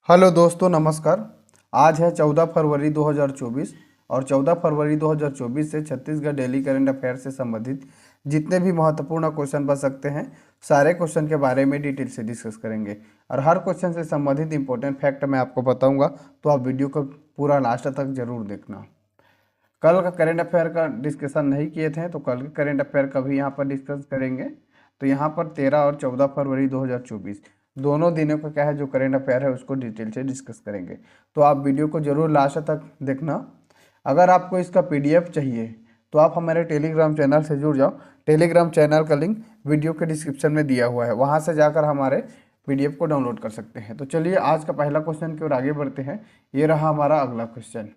Hello दोस्तों, नमस्कार। आज है 14 फरवरी 2024 और 14 फरवरी 2024 से छत्तीसगढ़ डेली करंट अफेयर से संबंधित जितने भी महत्वपूर्ण क्वेश्चन बन सकते हैं सारे क्वेश्चन के बारे में डिटेल से डिस्कस करेंगे और हर क्वेश्चन से संबंधित इंपॉर्टेंट फैक्ट मैं आपको बताऊंगा, तो आप वीडियो को पूरा लास्ट तक जरूर देखना। कल का करंट अफेयर का डिस्कशन नहीं किए थे, तो कल के करंट अफेयर का भी यहाँ पर डिस्कस करेंगे। तो यहाँ पर 13 और 14 फरवरी 2024 दोनों दिनों का क्या है जो करंट अफेयर है उसको डिटेल से डिस्कस करेंगे। तो आप वीडियो को जरूर लास्ट तक देखना। अगर आपको इसका पीडीएफ चाहिए तो आप हमारे टेलीग्राम चैनल से जुड़ जाओ। टेलीग्राम चैनल का लिंक वीडियो के डिस्क्रिप्शन में दिया हुआ है, वहाँ से जाकर हमारे पीडीएफ को डाउनलोड कर सकते हैं। तो चलिए आज का पहला क्वेश्चन की ओर आगे बढ़ते हैं। ये रहा हमारा अगला क्वेश्चन।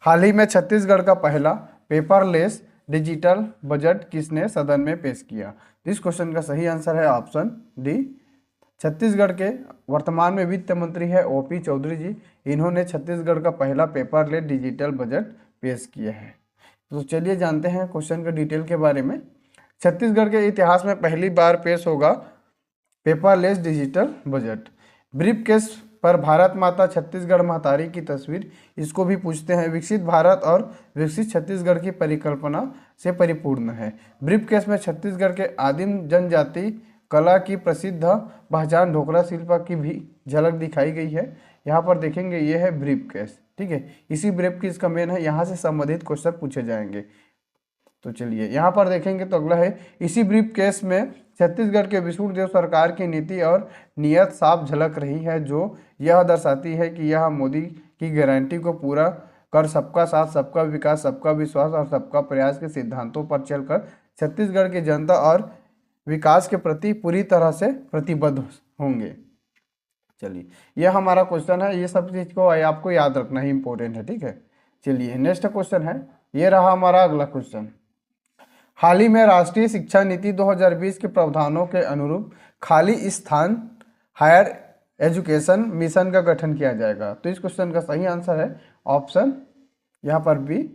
हाल ही में छत्तीसगढ़ का पहला पेपरलेस डिजिटल बजट किसने सदन में पेश किया? इस क्वेश्चन का सही आंसर है ऑप्शन डी। छत्तीसगढ़ के वर्तमान में वित्त मंत्री है ओपी चौधरी जी। इन्होंने छत्तीसगढ़ का पहला पेपरलेस डिजिटल बजट पेश किया है। तो चलिए जानते हैं क्वेश्चन का डिटेल के बारे में। छत्तीसगढ़ के इतिहास में पहली बार पेश होगा paperless digital budget. Brief case पर भारत माता छत्तीसगढ़ महतारी की तस्वीर, इसको भी पूछते हैं। विकसित भारत और विकसित छत्तीसगढ़ की परिकल्पना से परिपूर्ण है। ब्रीफ केस में छत्तीसगढ़ के आदिम जनजाति कला की प्रसिद्ध पहचान ढोकरा शिल्प की भी झलक दिखाई गई है। यहाँ पर देखेंगे ये है ब्रीफ केस, ठीक है। इसी ब्रीफ केस का मेन है, यहाँ से संबंधित क्वेश्चन पूछे जाएंगे। तो चलिए यहाँ पर देखेंगे तो अगला है, इसी ब्रीफ केस में छत्तीसगढ़ के विष्णुदेव सरकार की नीति और नीयत साफ झलक रही है, जो यह दर्शाती है कि यह मोदी की गारंटी को पूरा कर सबका साथ, सबका विकास, सबका विश्वास और सबका प्रयास के सिद्धांतों पर चलकर छत्तीसगढ़ की जनता और विकास के प्रति पूरी तरह से प्रतिबद्ध होंगे। चलिए यह हमारा क्वेश्चन है, ये सब चीज़ को आपको याद रखना ही इम्पोर्टेंट है, ठीक है। चलिए नेक्स्ट क्वेश्चन है, ये रहा हमारा अगला क्वेश्चन। हाल ही में राष्ट्रीय शिक्षा नीति 2020 के प्रावधानों के अनुरूप खाली स्थान हायर एजुकेशन मिशन का गठन किया जाएगा। तो इस क्वेश्चन का सही आंसर है ऑप्शन यहाँ पर बी।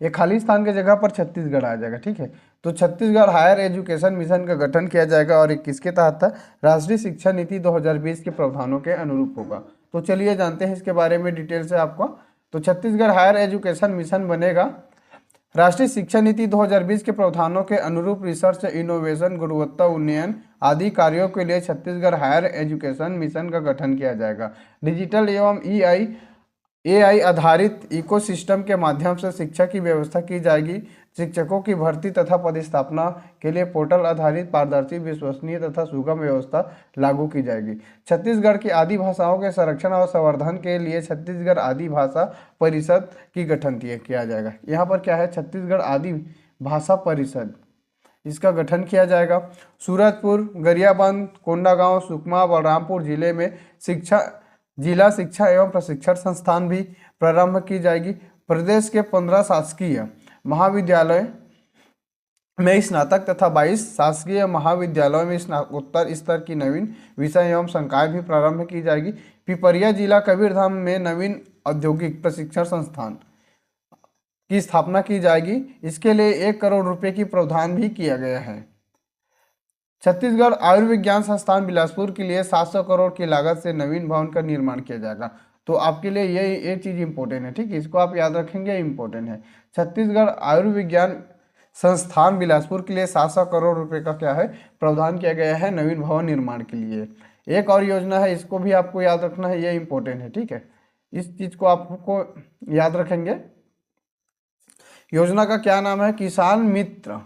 ये खाली स्थान की जगह पर छत्तीसगढ़ आ जाएगा, ठीक है। तो छत्तीसगढ़ हायर एजुकेशन मिशन का गठन किया जाएगा और ये किसके तहत था? राष्ट्रीय शिक्षा नीति 2020 के प्रावधानों के अनुरूप होगा। तो चलिए जानते हैं इसके बारे में डिटेल से आपको। तो छत्तीसगढ़ हायर एजुकेशन मिशन बनेगा राष्ट्रीय शिक्षा नीति 2020 के प्रावधानों के अनुरूप रिसर्च, इनोवेशन, गुणवत्ता उन्नयन आदि कार्यों के लिए छत्तीसगढ़ हायर एजुकेशन मिशन का गठन किया जाएगा। डिजिटल एवं एआई आधारित इकोसिस्टम के माध्यम से शिक्षा की व्यवस्था की जाएगी। शिक्षकों की भर्ती तथा पदस्थापना के लिए पोर्टल आधारित पारदर्शी, विश्वसनीय तथा सुगम व्यवस्था लागू की जाएगी। छत्तीसगढ़ की आदि भाषाओं के संरक्षण और संवर्धन के लिए छत्तीसगढ़ आदि भाषा परिषद की गठन किया जाएगा। यहाँ पर क्या है? छत्तीसगढ़ आदि भाषा परिषद, इसका गठन किया जाएगा। सूरजपुर, गरियाबंद, कोंडागांव, सुकमा, बलरामपुर जिले में जिला शिक्षा एवं प्रशिक्षण संस्थान भी प्रारंभ की जाएगी। प्रदेश के 15 शासकीय महाविद्यालय में स्नातक तथा 22 शासकीय महाविद्यालयों में स्नातकोत्तर स्तर की नवीन विषय एवं संकाय भी प्रारंभ की जाएगी। पिपरिया जिला कबीरधाम में नवीन औद्योगिक प्रशिक्षण संस्थान की स्थापना की जाएगी। इसके लिए 1 करोड़ रुपए की प्रावधान भी किया गया है। छत्तीसगढ़ आयुर्विज्ञान संस्थान बिलासपुर के लिए 700 करोड़ की लागत से नवीन भवन का निर्माण किया जाएगा। तो आपके लिए ये चीज़ इंपॉर्टेंट है, ठीक है, इसको आप याद रखेंगे, इंपॉर्टेंट है। छत्तीसगढ़ आयुर्विज्ञान संस्थान बिलासपुर के लिए 700 करोड़ रुपए का क्या है? प्रावधान किया गया है नवीन भवन निर्माण के लिए। एक और योजना है, इसको भी आपको याद रखना है, ये इंपॉर्टेंट है, ठीक है। इस चीज़ को आपको याद रखेंगे। योजना का क्या नाम है? किसान मित्र।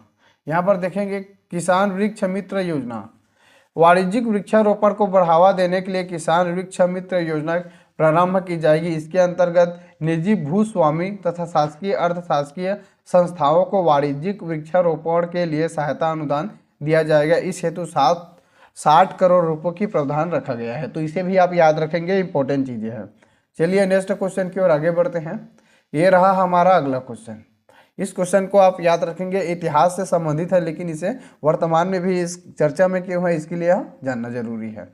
यहाँ पर देखेंगे किसान वृक्ष मित्र योजना। वाणिज्यिक वृक्षारोपण को बढ़ावा देने के लिए किसान वृक्ष मित्र योजना प्रारंभ की जाएगी। इसके अंतर्गत निजी भूस्वामी तथा शासकीय अर्ध शासकीय संस्थाओं को वाणिज्यिक वृक्षारोपण के लिए सहायता अनुदान दिया जाएगा। इस हेतु 60 करोड़ रुपयों की प्रावधान रखा गया है। तो इसे भी आप याद रखेंगे, इंपॉर्टेंट चीज़ें हैं। चलिए नेक्स्ट क्वेश्चन की ओर आगे बढ़ते हैं। ये रहा हमारा अगला क्वेश्चन। इस क्वेश्चन को आप याद रखेंगे, इतिहास से संबंधित है लेकिन इसे वर्तमान में भी इस चर्चा में क्यों है इसके लिए जानना जरूरी है।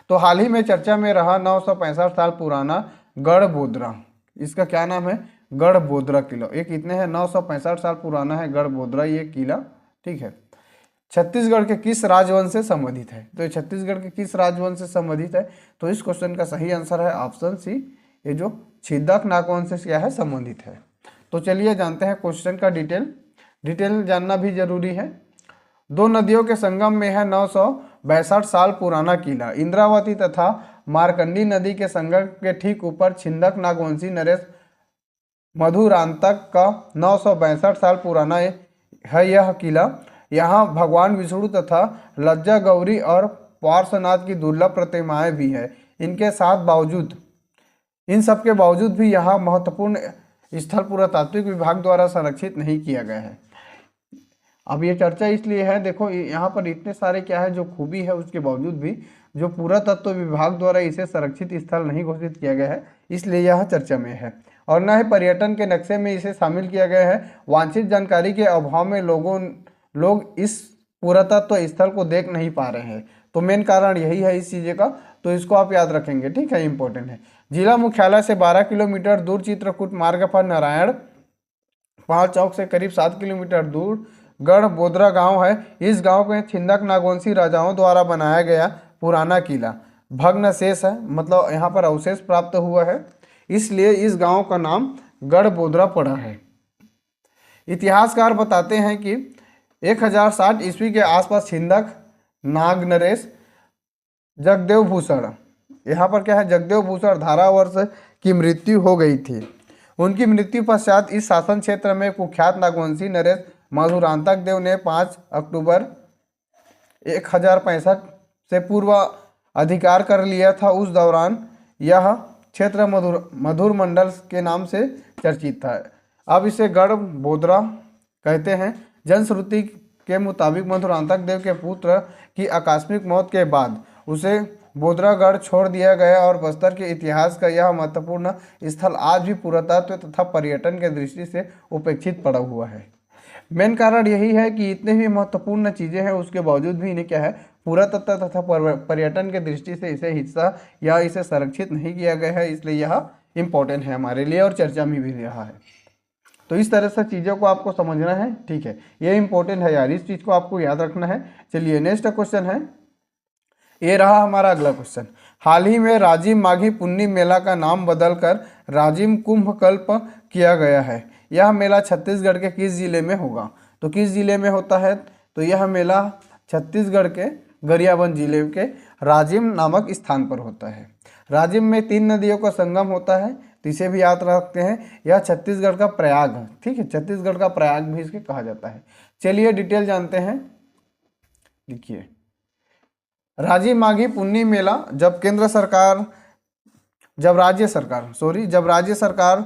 तो हाल ही में चर्चा में रहा 965 साल पुराना गढ़बोदरा, इसका क्या नाम है? गढ़बोदरा किला। ये कितने हैं? 965 साल पुराना है गढ़बोदरा ये किला, ठीक है। छत्तीसगढ़ के किस राजवंश से संबंधित है? तो ये छत्तीसगढ़ के किस राजवंश से संबंधित है? तो इस क्वेश्चन का सही आंसर है ऑप्शन सी, ये जो छिदक नागवंश से क्या है, संबंधित है। तो चलिए जानते हैं क्वेश्चन का डिटेल जानना भी जरूरी है। दो नदियों के संगम में है 962 साल पुराना किला। इंद्रावती तथा मारकंडी नदी के संगम के ठीक ऊपर छिंदक नागवंशी नरेश मधुरांतक का 962 साल पुराना है यह किला। यहाँ भगवान विष्णु तथा लज्जा गौरी और पार्श्वनाथ की दुर्लभ प्रतिमाएं भी है। इन सब के बावजूद भी यहाँ महत्वपूर्ण स्थल पुरातात्विक विभाग द्वारा संरक्षित नहीं किया गया है। अब ये चर्चा इसलिए है, देखो यहाँ पर इतने सारे क्या है जो खूबी है, उसके बावजूद भी जो पुरातत्व विभाग द्वारा इसे संरक्षित स्थल नहीं घोषित किया गया है, इसलिए यह चर्चा में है। और न ही पर्यटन के नक्शे में इसे शामिल किया गया है। वांछित जानकारी के अभाव में लोग इस पुरातत्व स्थल को देख नहीं पा रहे हैं। तो मेन कारण यही है इस चीज़ का, तो इसको आप याद रखेंगे, ठीक है, इंपॉर्टेंट है। जिला मुख्यालय से 12 किलोमीटर दूर चित्रकूट मार्ग पर नारायण पाल चौक से करीब 7 किलोमीटर दूर गढ़ बोदरा गांव है। इस गांव में छिंदक नागवंशी राजाओं द्वारा बनाया गया पुराना किला भग्न शेष है, मतलब यहाँ पर अवशेष प्राप्त हुआ है, इसलिए इस गांव का नाम गढ़ बोदरा पड़ा है। इतिहासकार बताते हैं कि 1060 ईस्वी के आसपास छिंदक नाग नरेश जगदेव भूषण, यहाँ पर क्या है, जगदेव भूषण धारावर्ष की मृत्यु हो गई थी। उनकी मृत्यु पश्चात इस शासन क्षेत्र में कुख्यात नागवंशी नरेश मधुरांतक देव ने 5 अक्टूबर 1065 से पूर्व अधिकार कर लिया था। उस दौरान यह क्षेत्र मधुर मंडल के नाम से चर्चित था। अब इसे गढ़ बोदरा कहते हैं। जनश्रुति के मुताबिक मधुरांतक देव के पुत्र की आकस्मिक मौत के बाद उसे बोदरागढ़ छोड़ दिया गया और बस्तर के इतिहास का यह महत्वपूर्ण स्थल आज भी पुरातत्व तथा पर्यटन के दृष्टि से उपेक्षित पड़ा हुआ है। मेन कारण यही है कि इतने भी महत्वपूर्ण चीज़ें हैं, उसके बावजूद भी इन्हें क्या है, पुरातत्व तथा पर्यटन के दृष्टि से इसे हिस्सा या इसे संरक्षित नहीं किया गया है, इसलिए यह इम्पोर्टेंट है हमारे लिए और चर्चा में भी रहा है। तो इस तरह से चीज़ों को आपको समझना है, ठीक है, ये इंपॉर्टेंट है यार, इस चीज़ को आपको याद रखना है। चलिए नेक्स्ट क्वेश्चन है, ये रहा हमारा अगला क्वेश्चन। हाल ही में राजिम माघी पुन्नी मेला का नाम बदलकर राजिम कुंभ कल्प किया गया है। यह मेला छत्तीसगढ़ के किस जिले में होगा? तो किस जिले में होता है? तो यह मेला छत्तीसगढ़ के गरियाबंद जिले के राजिम नामक स्थान पर होता है। राजिम में 3 नदियों का संगम होता है, तो इसे भी याद रखते हैं। यह छत्तीसगढ़ का प्रयाग है, ठीक है, छत्तीसगढ़ का प्रयाग भी इसके कहा जाता है। चलिए डिटेल जानते हैं। देखिए, राजिम माघी पुन्नी मेला जब राज्य सरकार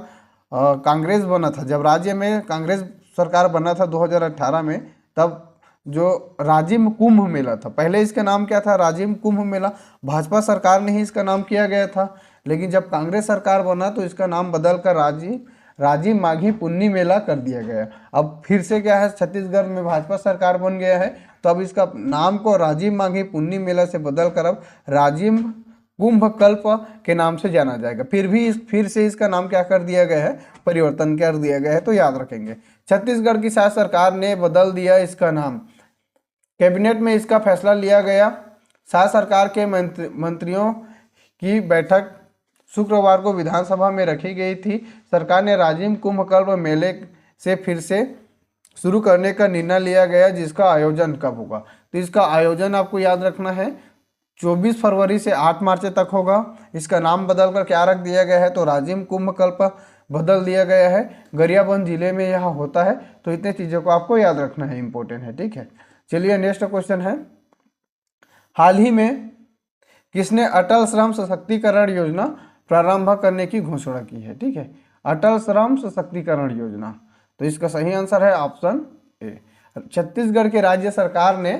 कांग्रेस बना था, जब राज्य में कांग्रेस सरकार बना था 2018 में, तब जो राजिम कुंभ मेला था, पहले इसका नाम क्या था, राजिम कुंभ मेला, भाजपा सरकार ने ही इसका नाम किया गया था। लेकिन जब कांग्रेस सरकार बना तो इसका नाम बदलकर राजिम माघी पुन्नी मेला कर दिया गया। अब फिर से क्या है, छत्तीसगढ़ में भाजपा सरकार बन गया है, तो अब इसका नाम को राजिम माघी पुन्नी मेला से बदलकर अब राजिम कुंभ कल्प के नाम से जाना जाएगा। फिर से इसका नाम क्या कर दिया गया है, परिवर्तन कर दिया गया है, तो याद रखेंगे। छत्तीसगढ़ की शासन सरकार ने बदल दिया इसका नाम, कैबिनेट में इसका फैसला लिया गया। शासन सरकार के मंत्रियों की बैठक शुक्रवार को विधानसभा में रखी गई थी। सरकार ने राजिम कुंभ कल्प मेले से फिर से शुरू करने का निर्णय लिया गया, जिसका आयोजन कब होगा? तो इसका आयोजन आपको याद रखना है 24 फरवरी से 8 मार्च तक होगा। इसका नाम बदलकर क्या रख दिया गया है, तो राजिम कुंभ कल्प बदल दिया गया है। गरियाबंद जिले में यह होता है। तो इतने चीज़ों को आपको याद रखना है, इंपॉर्टेंट है, ठीक है। चलिए नेक्स्ट क्वेश्चन है, हाल ही में किसने अटल श्रम सशक्तिकरण योजना प्रारंभ करने की घोषणा की है? ठीक है, अटल श्रम सशक्तिकरण योजना, तो इसका सही आंसर है ऑप्शन ए। छत्तीसगढ़ के राज्य सरकार ने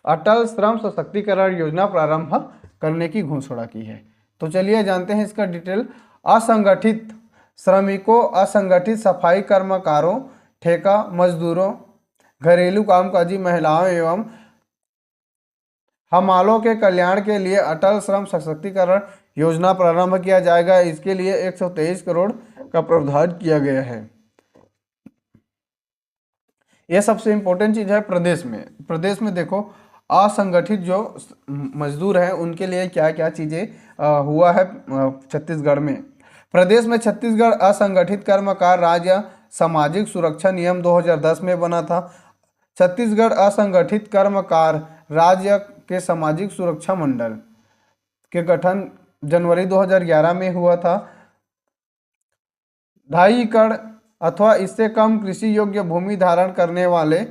अटल श्रम सशक्तिकरण योजना प्रारंभ करने की घोषणा की है। तो चलिए जानते हैं इसका डिटेल। असंगठित श्रमिकों, असंगठित सफाई कर्मकारों, ठेका मजदूरों, घरेलू कामकाजी महिलाओं एवं हमालों के कल्याण के लिए अटल श्रम सशक्तिकरण योजना प्रारंभ किया जाएगा। इसके लिए 123 करोड़ का प्रावधान किया गया है। ये सबसे इम्पोर्टेंट चीज़ है। प्रदेश में देखो असंगठित जो मजदूर हैं उनके लिए क्या क्या चीज़ें हुआ है छत्तीसगढ़ में। प्रदेश में छत्तीसगढ़ असंगठित कर्मकार राज्य सामाजिक सुरक्षा नियम 2010 में बना था। छत्तीसगढ़ असंगठित कर्मकार राज्य के सामाजिक सुरक्षा मंडल के गठन जनवरी 2011 में हुआ था। 2.5 एकड़ अथवा इससे कम कृषि योग्य भूमि धारण करने वाले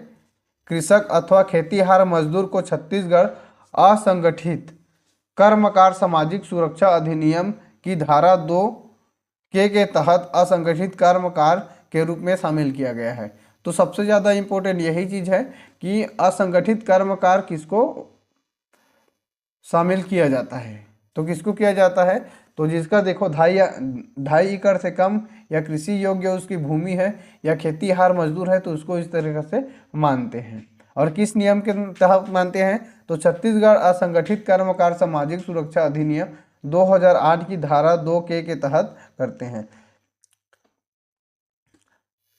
कृषक अथवा खेतीहार मजदूर को छत्तीसगढ़ असंगठित कर्मकार सामाजिक सुरक्षा अधिनियम की धारा 2 के तहत असंगठित कर्मकार के रूप में शामिल किया गया है। तो सबसे ज़्यादा इम्पोर्टेंट यही चीज़ है कि असंगठित कर्मकार किसको शामिल किया जाता है। तो किसको किया जाता है, तो जिसका देखो 2.5 एकड़ से कम या कृषि योग्य उसकी भूमि है या खेतीहार मजदूर है, तो उसको इस तरीके से मानते हैं। और किस नियम के तहत मानते हैं, तो छत्तीसगढ़ असंगठित कर्मकार सामाजिक सुरक्षा अधिनियम 2008 की धारा 2 के तहत करते हैं।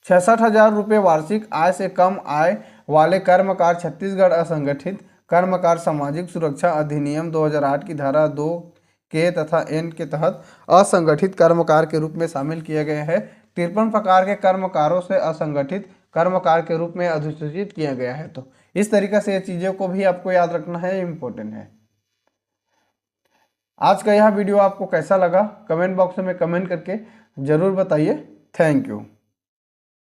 66,000 रुपये वार्षिक आय से कम आय वाले कर्मकार छत्तीसगढ़ असंगठित कर्मकार सामाजिक सुरक्षा अधिनियम 2008 की धारा 2 के तथा एन के तहत असंगठित कर्मकार के रूप में शामिल किए गए हैं। 53 प्रकार के कर्मकारों से असंगठित कर्मकार के रूप में अधिसूचित किया गया है। तो इस तरीके से ये चीज़ों को भी आपको याद रखना है, इम्पोर्टेंट है। आज का यह वीडियो आपको कैसा लगा, कमेंट बॉक्स में कमेंट करके ज़रूर बताइए। Thank you.